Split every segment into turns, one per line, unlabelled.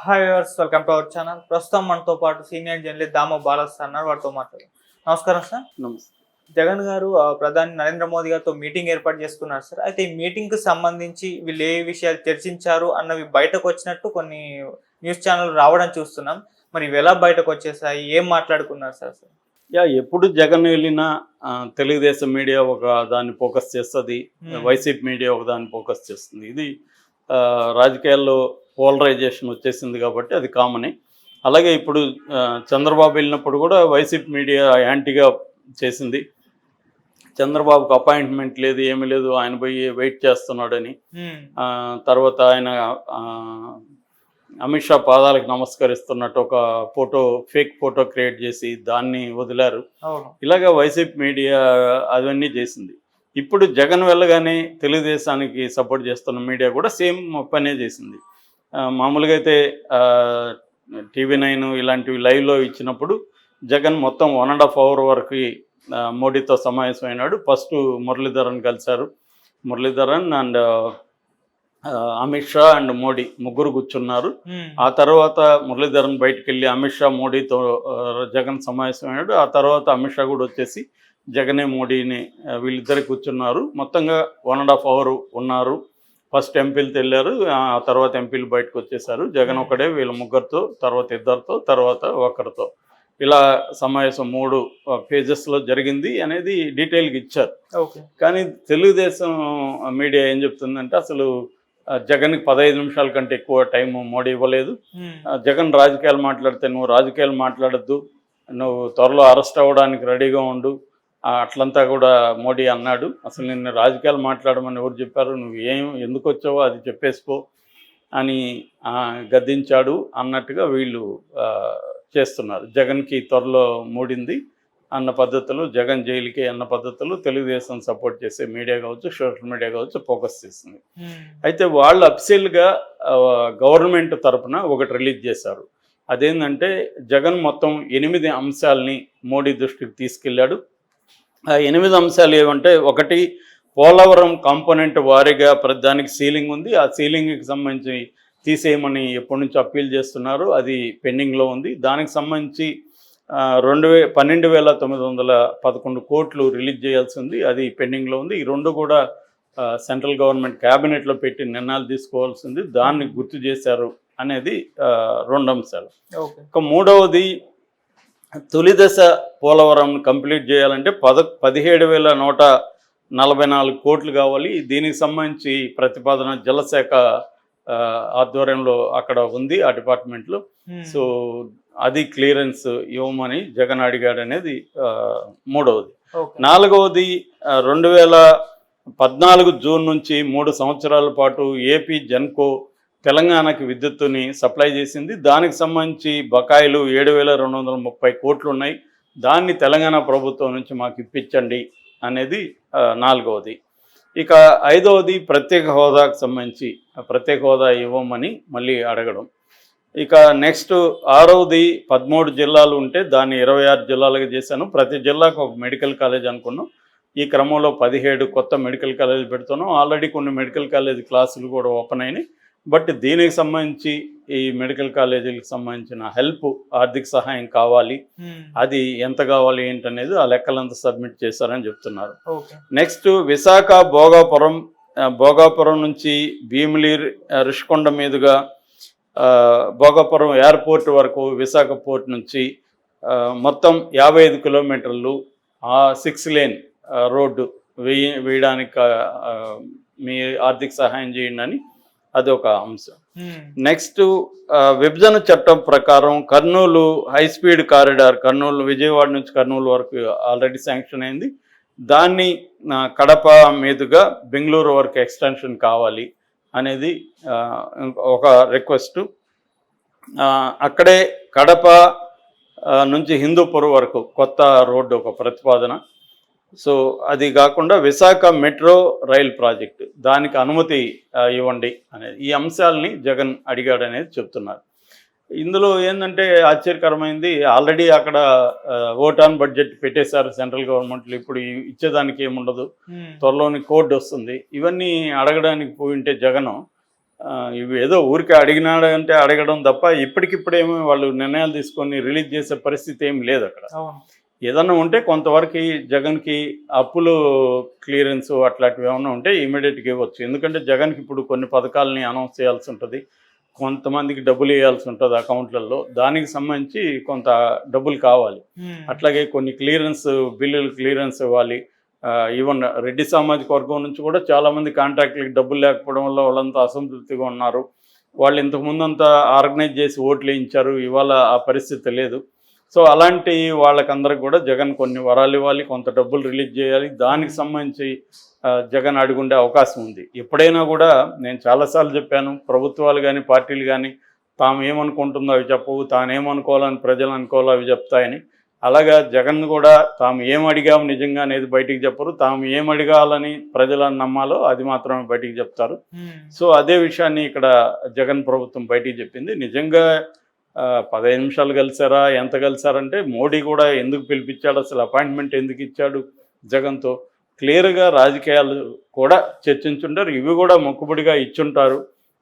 Hi viewers, welcome to our channel. ప్రస్తుతం మనతో పాటు సీనియర్ జర్నలిస్ట్ దామో బాలాస్ అన్నారు. వారితో మాట్లాడారు. నమస్కారం సార్.
నమస్తే.
జగన్ గారు ప్రధాని నరేంద్ర మోదీ గారితో మీటింగ్ ఏర్పాటు చేసుకున్నారు సార్. అయితే ఈ మీటింగ్ కు సంబంధించి వీళ్ళు ఏ విషయాలు చర్చించారు అన్నవి బయటకు వచ్చినట్టు కొన్ని న్యూస్ ఛానల్ రావడం చూస్తున్నాం. మరి ఇవి ఎలా బయటకు వచ్చేసాయి, ఏం మాట్లాడుకున్నారు సార్?
ఎప్పుడు జగన్ వెళ్ళినా తెలుగుదేశం మీడియా ఒక దాన్ని ఫోకస్ చేస్తుంది, వైసీపీ మీడియా ఒక దాన్ని ఫోకస్ చేస్తుంది. ఇది రాజకీయాల్లో పోలరైజేషన్ వచ్చేసింది కాబట్టి అది కామనే. అలాగే ఇప్పుడు చంద్రబాబు వెళ్ళినప్పుడు కూడా వైసీపీ మీడియా యాంటీగా చేసింది. చంద్రబాబుకు అపాయింట్మెంట్ లేదు, ఏమీ లేదు, ఆయన పోయి వెయిట్ చేస్తున్నాడని. తర్వాత ఆయన అమిత్ షా పాదాలకు నమస్కరిస్తున్నట్టు ఒక ఫేక్ ఫోటో క్రియేట్ చేసి దాన్ని వదిలారు. ఇలాగా వైసీపీ మీడియా అవన్నీ చేసింది. ఇప్పుడు జగన్ వెళ్ళగానే తెలుగుదేశానికి సపోర్ట్ చేస్తున్న మీడియా కూడా సేమ్ పనే చేసింది. మామూలుగా అయితే TV9 ఇలాంటివి లైవ్లో ఇచ్చినప్పుడు జగన్ మొత్తం 1.5 hour వరకు మోడీతో సమావేశమైనాడు. ఫస్ట్ మురళీధరన్ కలిశారు. మురళీధరన్ అండ్ అమిత్ షా అండ్ మోడీ ముగ్గురు కూర్చున్నారు. ఆ తర్వాత మురళీధరన్ బయటకు వెళ్ళి అమిత్ షా మోడీతో జగన్ సమావేశమైనాడు. ఆ తర్వాత అమిత్ షా కూడా వచ్చేసి జగనే మోడీని వీళ్ళిద్దరు కూర్చున్నారు. మొత్తంగా 1.5 hour ఉన్నారు. ఫస్ట్ ఎంపీలు వెళ్ళారు, ఆ తర్వాత ఎంపీలు బయటకు వచ్చేసారు. జగన్ ఒకడే వీళ్ళ ముగ్గురితో, తర్వాత ఇద్దరితో, తర్వాత ఒకరితో, ఇలా సమావేశం 3 phases జరిగింది అనేది డీటెయిల్గా ఇచ్చారు. కానీ తెలుగుదేశం మీడియా ఏం చెప్తుందంటే అసలు జగన్కి 15 నిమిషాల కంటే ఎక్కువ టైం మోడీ ఇవ్వలేదు. జగన్ రాజకీయాలు మాట్లాడితే నువ్వు రాజకీయాలు మాట్లాడద్దు, నువ్వు త్వరలో అరెస్ట్ అవ్వడానికి రెడీగా ఉండు, అట్లంతా కూడా మోడీ అన్నాడు. అసలు నిన్ను రాజకీయాలు మాట్లాడమని ఎవరు చెప్పారు, నువ్వు ఎందుకు వచ్చావో అది చెప్పేసుకో అని గద్దించాడు అన్నట్టుగా వీళ్ళు చేస్తున్నారు. జగన్కి త్వరలో మూడింది అన్న పద్ధతులు, జగన్ జైలుకి అన్న పద్ధతులు తెలుగుదేశం సపోర్ట్ చేసే మీడియా కావచ్చు, సోషల్ మీడియా కావచ్చు ఫోకస్ చేస్తుంది. అయితే వాళ్ళు అఫీషియల్గా గవర్నమెంట్ తరఫున ఒకటి రిలీజ్ చేశారు. అదేంటంటే జగన్ మొత్తం 8 అంశాలని మోడీ దృష్టికి తీసుకెళ్ళాడు. ఆ 8 అంశాలు ఏమంటే, ఒకటి, పోలవరం కాంపోనెంట్ వారీగా ప్రతిదానికి సీలింగ్ ఉంది. ఆ సీలింగ్కి సంబంధించి తీసేయమని ఎప్పటి నుంచి అప్పీల్ చేస్తున్నారు, అది పెండింగ్లో ఉంది. దానికి సంబంధించి 12,911 కోట్లు రిలీజ్ చేయాల్సి ఉంది, అది పెండింగ్లో ఉంది. ఈ రెండు కూడా సెంట్రల్ గవర్నమెంట్ క్యాబినెట్లో పెట్టి నిర్ణయాలు తీసుకోవాల్సింది, దాన్ని గుర్తు చేశారు అనేది 2 అంశాలు. ఇక మూడవది, తొలిదశ పోలవరం కంప్లీట్ చేయాలంటే 17,144 కోట్లు కావాలి. దీనికి సంబంధించి ప్రతిపాదన జలశాఖ ఆధ్వర్యంలో అక్కడ ఉంది, ఆ డిపార్ట్మెంట్లో. సో అది క్లియరెన్స్ ఇవ్వమని జగన్ అడిగాడు అనేది మూడవది. నాలుగవది, 2014 జూన్ నుంచి 3 సంవత్సరాల పాటు ఏపీ జెన్కో తెలంగాణకి విద్యుత్తుని సప్లై చేసింది. దానికి సంబంధించి బకాయిలు 7,230 కోట్లు ఉన్నాయి. దాన్ని తెలంగాణ ప్రభుత్వం నుంచి మాకు ఇప్పించండి అనేది నాలుగవది. ఇక ఐదవది, ప్రత్యేక హోదాకు సంబంధించి ప్రత్యేక హోదా ఇవ్వమని మళ్ళీ అడగడం. ఇక నెక్స్ట్ ఆరవది, 13 జిల్లాలు ఉంటే దాన్ని 26 జిల్లాలుగా చేశాను. ప్రతి జిల్లాకు ఒక మెడికల్ కాలేజ్ అనుకున్నాం. ఈ క్రమంలో 17 కొత్త మెడికల్ కాలేజ్ పెడుతున్నాం. ఆల్రెడీ కొన్ని మెడికల్ కాలేజ్ క్లాసులు కూడా ఓపెన్ అయినాయి. బట్ దీనికి సంబంధించి ఈ మెడికల్ కాలేజీలకు సంబంధించిన హెల్ప్, ఆర్థిక సహాయం కావాలి. అది ఎంత కావాలి ఏంటనేది ఆ లెక్కలంతా సబ్మిట్ చేశారని చెప్తున్నారు. నెక్స్ట్, విశాఖ భోగాపురం నుంచి భీమిలి రిషికొండ మీదుగా భోగాపురం ఎయిర్పోర్ట్ వరకు, విశాఖ పోర్ట్ నుంచి మొత్తం 55 కిలోమీటర్లు 6 lane రోడ్డు వేయడానికి మీ ఆర్థిక సహాయం చేయండి అని అదొక అంశం. నెక్స్ట్, విభజన చట్టం ప్రకారం Kurnool high speed corridor, Kurnool Vijayawada నుంచి కర్నూలు వరకు ఆల్రెడీ శాంక్షన్ అయింది. దాన్ని కడప మీదుగా బెంగళూరు వరకు ఎక్స్టెన్షన్ కావాలి అనేది ఒక రిక్వెస్ట్. అక్కడే కడప నుంచి హిందూపూర్ వరకు కొత్త రోడ్డు ఒక ప్రతిపాదన. సో అది కాకుండా విశాఖ మెట్రో రైల్ ప్రాజెక్టు, దానికి అనుమతి ఇవ్వండి అనేది, ఈ అంశాలని జగన్ అడిగాడు అనేది చెప్తున్నారు. ఇందులో ఏంటంటే ఆశ్చర్యకరమైంది, ఆల్రెడీ అక్కడ ఓట్ ఆన్ బడ్జెట్ పెట్టేశారు సెంట్రల్ గవర్నమెంట్లో. ఇప్పుడు ఇచ్చేదానికి ఏముండదు, త్వరలోని కోడ్ వస్తుంది. ఇవన్నీ అడగడానికి పోయింటే జగన్ ఇవి ఏదో ఊరికే అడిగినాడు అంటే అడగడం తప్ప ఇప్పటికిప్పుడేమో వాళ్ళు నిర్ణయాలు తీసుకొని రిలీజ్ చేసే పరిస్థితి ఏం లేదు అక్కడ.
అవును.
ఏదన్నా ఉంటే కొంతవరకు జగన్కి అప్పులు క్లియరెన్స్ అట్లాంటివి ఏమన్నా ఉంటే ఇమీడియట్గా ఇవ్వచ్చు. ఎందుకంటే జగన్కి ఇప్పుడు కొన్ని పథకాలని అనౌన్స్ చేయాల్సి ఉంటుంది, కొంతమందికి డబ్బులు వేయాల్సి ఉంటుంది అకౌంట్లలో, దానికి సంబంధించి కొంత డబ్బులు కావాలి. అట్లాగే కొన్ని బిల్లులు క్లియరెన్స్ ఇవ్వాలి. ఈవెన్ రెడ్డి సామాజిక వర్గం నుంచి కూడా చాలామంది కాంట్రాక్టులకి డబ్బులు లేకపోవడం వల్ల వాళ్ళంతా అసంతృప్తిగా ఉన్నారు. వాళ్ళు ఇంతకుముందు అంతా ఆర్గనైజ్ చేసి ఓట్లు వేయించారు, ఇవాళ ఆ పరిస్థితి లేదు. సో అలాంటి వాళ్ళకందరికి కూడా జగన్ కొన్ని వరాలు ఇవ్వాలి, కొంత డబ్బులు రిలీజ్ చేయాలి. దానికి సంబంధించి జగన్ అడుగుండే అవకాశం ఉంది. ఎప్పుడైనా కూడా నేను చాలాసార్లు చెప్పాను, ప్రభుత్వాలు కానీ పార్టీలు కానీ తాము ఏమనుకుంటుందో అవి చెప్పవు, తాను ఏమనుకోవాలని ప్రజలు అనుకోవాలో అవి చెప్తాయని. అలాగా జగన్ కూడా తాము ఏం అడిగాము నిజంగా అనేది బయటికి చెప్పరు, తాము ఏం అడగాలని ప్రజలను నమ్మాలో అది మాత్రమే బయటికి చెప్తారు. సో అదే విషయాన్ని ఇక్కడ జగన్ ప్రభుత్వం బయటికి చెప్పింది. నిజంగా 15 నిమిషాలు కలిసారా, ఎంత కలిసారంటే మోడీ కూడా ఎందుకు పిలిపించాడు, అసలు అపాయింట్మెంట్ ఎందుకు ఇచ్చాడు జగన్తో, క్లియర్గా రాజకీయాలు కూడా చర్చించుంటారు. ఇవి కూడా మొక్కుబడిగా ఇచ్చుంటారు.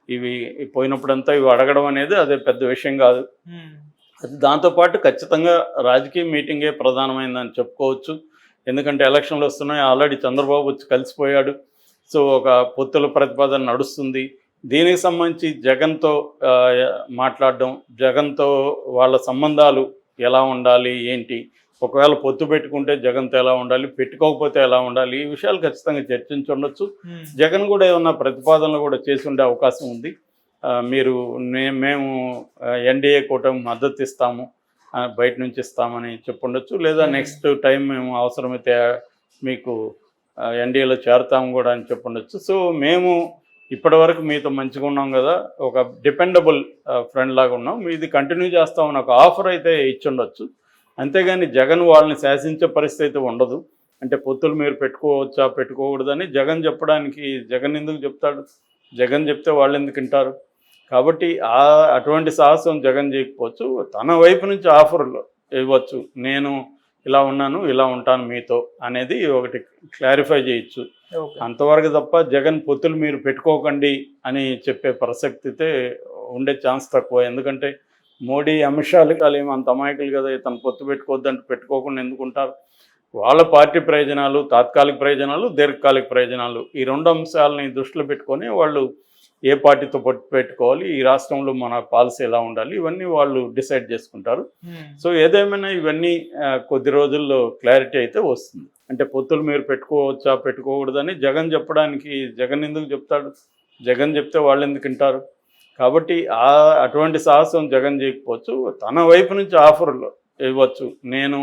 ఇవి పోయినప్పుడంతా ఇవి అడగడం అనేది అదే పెద్ద విషయం కాదు. అది దాంతోపాటు ఖచ్చితంగా రాజకీయ మీటింగే ప్రధానమైందని చెప్పుకోవచ్చు. ఎందుకంటే ఎలక్షన్లు వస్తున్నాయి, ఆల్రెడీ చంద్రబాబు వచ్చి కలిసిపోయాడు. సో ఒక పొత్తుల ప్రతిపాదన నడుస్తుంది. దీనికి సంబంధించి జగన్తో మాట్లాడడం, జగన్తో వాళ్ళ సంబంధాలు ఎలా ఉండాలి ఏంటి, ఒకవేళ పొత్తు పెట్టుకుంటే జగన్తో ఎలా ఉండాలి, పెట్టుకోకపోతే ఎలా ఉండాలి, ఈ విషయాలు ఖచ్చితంగా చర్చించుండొచ్చు. జగన్ కూడా ఏమన్నా ప్రతిపాదనలు కూడా చేసి ఉండే అవకాశం ఉంది. మేము ఎన్డీఏ కూటమి మద్దతు ఇస్తాము, బయట నుంచి ఇస్తామని చెప్పుండొచ్చు. లేదా నెక్స్ట్ టైం మేము అవసరమైతే మీకు ఎన్డీఏలో చేరతాము కూడా అని చెప్పుండొచ్చు. సో మేము ఇప్పటివరకు మీతో మంచిగా ఉన్నాం కదా, ఒక డిపెండబుల్ ఫ్రెండ్ లాగా ఉన్నాం, ఇది కంటిన్యూ చేస్తామని ఒక ఆఫర్ అయితే ఇచ్చుండొచ్చు. అంతేగాని జగన్ వాళ్ళని శాసించే పరిస్థితి ఉండదు. అంటే పొత్తులు మీరు పెట్టుకోవచ్చా పెట్టుకోకూడదని జగన్ చెప్పడానికి జగన్ ఎందుకు చెప్తాడు, జగన్ చెప్తే వాళ్ళు ఎందుకు వింటారు. కాబట్టి అటువంటి సాహసం జగన్ చేయకపోవచ్చు. తన వైపు నుంచి ఆఫర్లు ఇవ్వచ్చు, నేను ఇలా ఉన్నాను, ఇలా ఉంటాను మీతో అనేది ఒకటి క్లారిఫై చేయొచ్చు. అంతవరకు తప్ప జగన్ పొత్తులు మీరు పెట్టుకోకండి అని చెప్పే ప్రసక్తితే ఉండే ఛాన్స్ తక్కువ. ఎందుకంటే మోడీ అమిత్ షాలు ఏమో అంత అమాయకులు కదా, తను పొత్తు పెట్టుకోవద్దంటే పెట్టుకోకుండా ఎందుకుంటారు. వాళ్ళ పార్టీ ప్రయోజనాలు, తాత్కాలిక ప్రయోజనాలు, దీర్ఘకాలిక ప్రయోజనాలు, ఈ 2 అంశాలని దృష్టిలో పెట్టుకొని వాళ్ళు ఏ పార్టీతో పొత్తు పెట్టుకోవాలి, ఈ రాష్ట్రంలో మన పాలసీ ఎలా ఉండాలి, ఇవన్నీ వాళ్ళు డిసైడ్ చేసుకుంటారు. సో ఏదేమైనా ఇవన్నీ కొద్ది రోజుల్లో క్లారిటీ అయితే వస్తుంది. అంటే పొత్తులు మీరు పెట్టుకోవచ్చా పెట్టుకోకూడదని జగన్ చెప్పడానికి జగన్ ఎందుకు చెప్తాడు, జగన్ చెప్తే వాళ్ళు ఎందుకు వింటారు. కాబట్టి అటువంటి సాహసం జగన్ చేయకపోవచ్చు. తన వైపు నుంచి ఆఫర్లు ఇవ్వచ్చు, నేను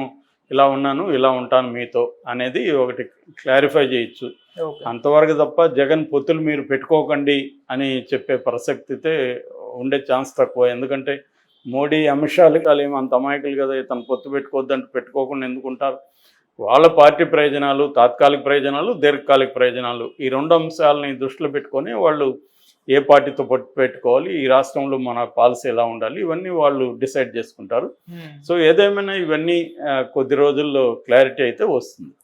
ఇలా ఉన్నాను, ఇలా ఉంటాను మీతో అనేది ఒకటి క్లారిఫై చేయొచ్చు. అంతవరకు తప్ప జగన్ పొత్తులు మీరు పెట్టుకోకండి అని చెప్పే ప్రసక్తితే ఉండే ఛాన్స్ తక్కువ. ఎందుకంటే మోడీ అమిత్ షాలు ఏమో అంత అమాయకులు కదా, తను పొత్తు పెట్టుకోవద్దంటే పెట్టుకోకుండా ఎందుకుంటారు. వాళ్ళ పార్టీ ప్రయోజనాలు, తాత్కాలిక ప్రయోజనాలు, దీర్ఘకాలిక ప్రయోజనాలు, ఈ 2 అంశాలని దృష్టిలో పెట్టుకొని వాళ్ళు ఏ పార్టీతో పొత్తు పెట్టుకోవాలి, ఈ రాష్ట్రంలో మన పాలసీ ఎలా ఉండాలి, ఇవన్నీ వాళ్ళు డిసైడ్ చేసుకుంటారు. సో ఏదేమైనా ఇవన్నీ కొద్ది రోజుల్లో క్లారిటీ అయితే వస్తుంది.